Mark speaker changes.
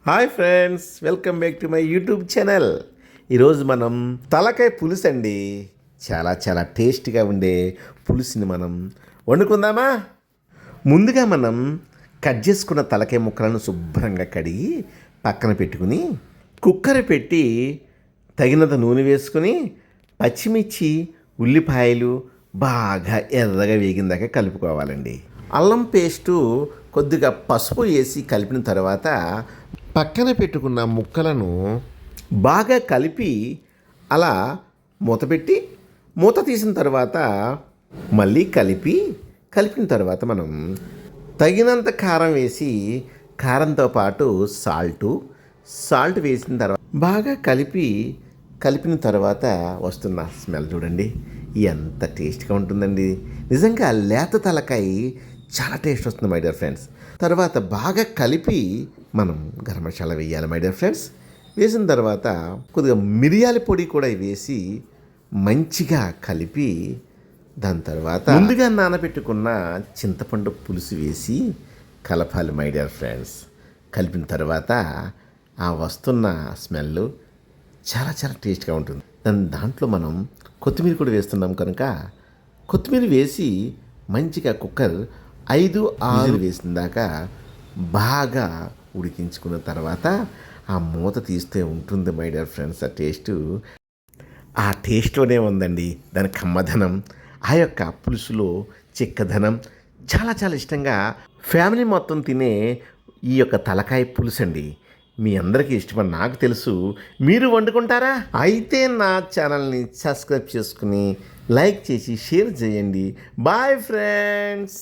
Speaker 1: Hi friends, welcome back to my YouTube channel. ఈరోజు మనం తలకాయ పులుసు అండి. చాలా చాలా టేస్టీగా ఉండే పులుసుని మనం వండుకుందామా? ముందుగా మనం కట్ చేసుకున్న తలకాయ ముక్కలను శుభ్రంగా కడిగి పక్కన పెట్టుకుని కుక్కర్ పెట్టి తగినంత నూనె వేసుకుని పచ్చిమిర్చి ఉల్లిపాయలు బాగా ఎర్రగా వేగిందాక కలుపుకోవాలండి. అల్లం పేస్టు కొద్దిగా పసుపు వేసి కలిపిన తర్వాత పక్కన పెట్టుకున్న ముక్కలను బాగా కలిపి అలా మూతపెట్టి మూత తీసిన తర్వాత మళ్ళీ కలిపిన తర్వాత మనం తగినంత కారం వేసి కారంతో పాటు సాల్ట్ వేసిన తర్వాత బాగా కలిపిన తర్వాత వస్తున్న స్మెల్ చూడండి, ఎంత టేస్ట్గా ఉంటుందండి. నిజంగా లేత తలకాయ చాలా టేస్ట్ వస్తుంది మై డియర్ ఫ్రెండ్స్. తర్వాత బాగా కలిపి మనం గరం మసాలా వేయాలి మై డియర్ ఫ్రెండ్స్. వేసిన తర్వాత కొద్దిగా మిరియాల పొడి కూడా వేసి మంచిగా కలిపి దాని తర్వాత ముందుగా నానబెట్టుకున్న చింతపండు పులుసు వేసి కలపాలి మై డియర్ ఫ్రెండ్స్. కలిపిన తర్వాత ఆ వస్తున్న స్మెల్ చాలా చాలా టేస్ట్గా ఉంటుంది. దాంట్లో మనం కొత్తిమీర కూడా వేస్తున్నాం కనుక కొత్తిమీర వేసి మంచిగా కుక్కర్ 5-6 వేసిన దాకా బాగా ఉడికించుకున్న తర్వాత ఆ మూత తీస్తే ఉంటుంది మై డియర్ ఫ్రెండ్స్. ఆ టేస్ట్లోనే ఉందండి దాని కమ్మదనం, ఆ యొక్క పులుసులో చిక్కదనం. చాలా చాలా ఇష్టంగా ఫ్యామిలీ మొత్తం తినే ఈ యొక్క తలకాయ పులుసు అండి. మీ అందరికీ ఇష్టమని నాకు తెలుసు. మీరు వండుకుంటారా? అయితే నా ఛానల్ని సబ్స్క్రైబ్ చేసుకుని లైక్ చేసి షేర్ చేయండి. Bye friends.